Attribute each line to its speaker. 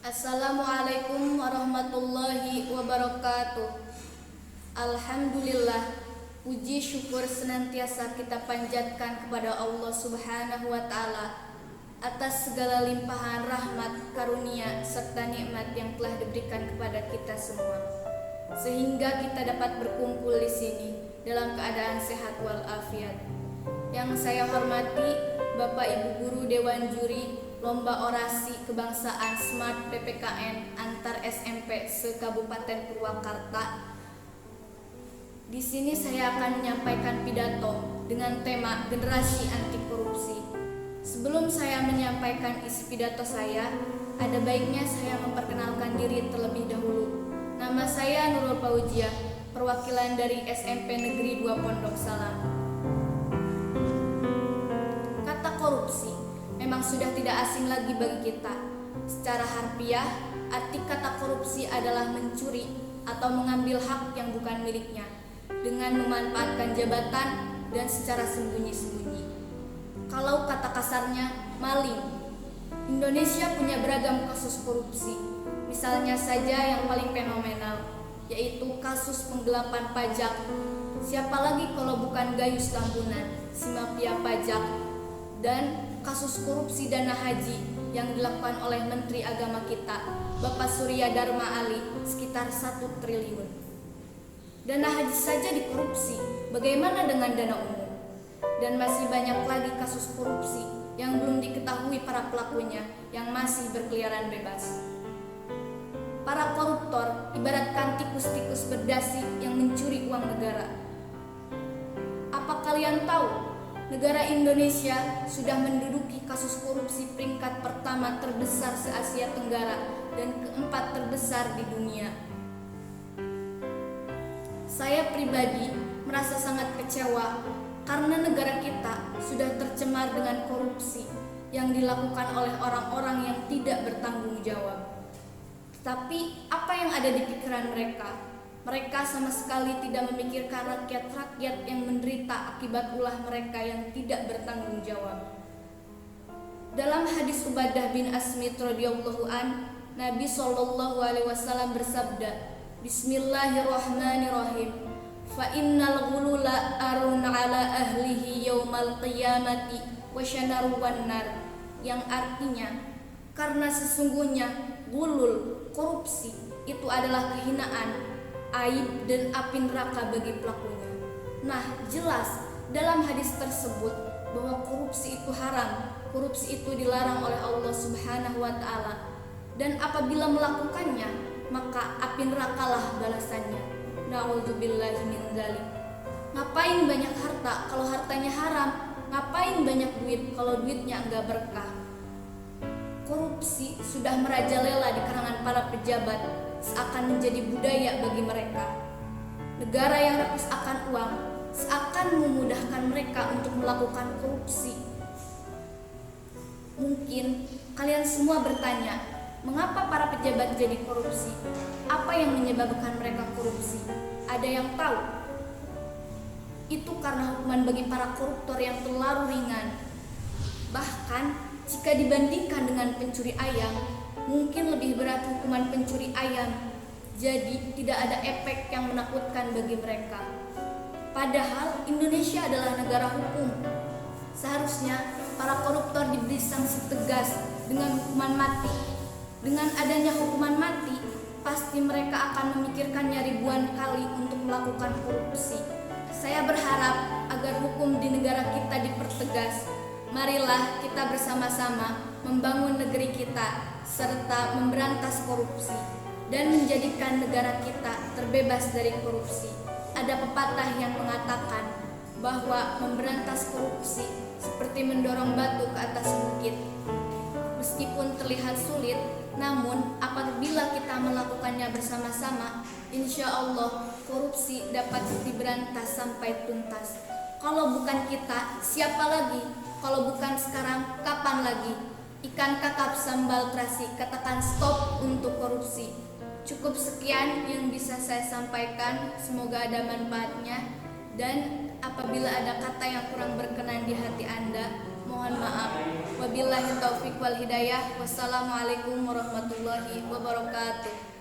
Speaker 1: Assalamualaikum warahmatullahi wabarakatuh. Alhamdulillah, puji syukur senantiasa kita panjatkan kepada Allah Subhanahu wa Ta'ala atas segala limpahan rahmat, karunia serta nikmat yang telah diberikan kepada kita semua, sehingga kita dapat berkumpul di sini dalam keadaan sehat walafiat. Yang saya hormati Bapak Ibu Guru Dewan Juri Lomba Orasi Kebangsaan Smart PPKN antar SMP se-Kabupaten Purwakarta. Di sini saya akan menyampaikan pidato dengan tema generasi anti korupsi. Sebelum saya menyampaikan isi pidato saya, ada baiknya saya memperkenalkan diri terlebih dahulu. Nama saya Nurul Fauzia, perwakilan dari SMP Negeri 2 Pondok Salam. Kata korupsi memang sudah tidak asing lagi bagi kita. Secara harfiah, arti kata korupsi adalah mencuri atau mengambil hak yang bukan miliknya dengan memanfaatkan jabatan dan secara sembunyi-sembunyi. Kalau kata kasarnya, maling. Indonesia punya beragam kasus korupsi. Misalnya saja yang paling fenomenal, yaitu kasus penggelapan pajak. Siapa lagi kalau bukan Gayus Tambunan, si mafia pajak, dan kasus korupsi dana haji yang dilakukan oleh Menteri Agama kita, Bapak Surya Dharma Ali, sekitar 1 triliun. Dana haji saja dikorupsi, bagaimana dengan dana umum? Dan masih banyak lagi kasus korupsi yang belum diketahui para pelakunya yang masih berkeliaran bebas. Para koruptor ibaratkan tikus-tikus berdasi yang mencuri uang negara. Apa kalian tahu? Negara Indonesia sudah menduduki kasus korupsi peringkat pertama terbesar se-Asia Tenggara dan keempat terbesar di dunia. Saya pribadi merasa sangat kecewa karena negara kita sudah tercemar dengan korupsi yang dilakukan oleh orang-orang yang tidak bertanggung jawab. Tapi apa yang ada di pikiran mereka? Mereka sama sekali tidak memikirkan rakyat-rakyat yang menderita akibat ulah mereka yang tidak bertanggung jawab. Dalam hadis Ubadah bin Asmit radhiyallahu an, Nabi SAW bersabda, Bismillahirrahmanirrahim. Fa innal ghulula arun ala ahlihi yaumal qiyamati wa syanaru wan nar. Yang artinya, karena sesungguhnya gulul, korupsi, itu adalah kehinaan, aib dan api neraka bagi pelakunya. Nah, jelas dalam hadis tersebut bahwa korupsi itu haram, korupsi itu dilarang oleh Allah Subhanahu wa Ta'ala, dan apabila melakukannya maka api nerakalah balasannya. Na'udzubillahi min dzalik. Ngapain banyak harta kalau hartanya haram? Ngapain banyak duit kalau duitnya enggak berkah? Korupsi sudah merajalela di kalangan para pejabat, seakan menjadi budaya bagi mereka. Negara yang rakus akan uang seakan memudahkan mereka untuk melakukan korupsi. Mungkin kalian semua bertanya, mengapa para pejabat jadi korupsi? Apa yang menyebabkan mereka korupsi? Ada yang tahu? Itu karena hukuman bagi para koruptor yang terlalu ringan. Bahkan jika dibandingkan dengan pencuri ayam, mungkin lebih berat hukuman pencuri ayam. Jadi tidak ada efek yang menakutkan bagi mereka. Padahal Indonesia adalah negara hukum. Seharusnya para koruptor diberi sanksi tegas dengan hukuman mati. Dengan adanya hukuman mati, pasti mereka akan memikirkannya ribuan kali untuk melakukan korupsi. Saya berharap agar hukum di negara kita dipertegas. Marilah kita bersama-sama membangun negeri kita serta memberantas korupsi dan menjadikan negara kita terbebas dari korupsi. Ada pepatah yang mengatakan bahwa memberantas korupsi seperti mendorong batu ke atas bukit. Meskipun terlihat sulit, namun apabila kita melakukannya bersama-sama, insya Allah korupsi dapat diberantas sampai tuntas. Kalau bukan kita, siapa lagi? Kalau bukan sekarang, kapan lagi? Ikan kakap sambal terasi, katakan stop untuk korupsi. Cukup sekian yang bisa saya sampaikan, semoga ada manfaatnya. Dan apabila ada kata yang kurang berkenan di hati Anda, Mohon maaf. Wabillahi taufik wal hidayah. Wassalamualaikum warahmatullahi wabarakatuh.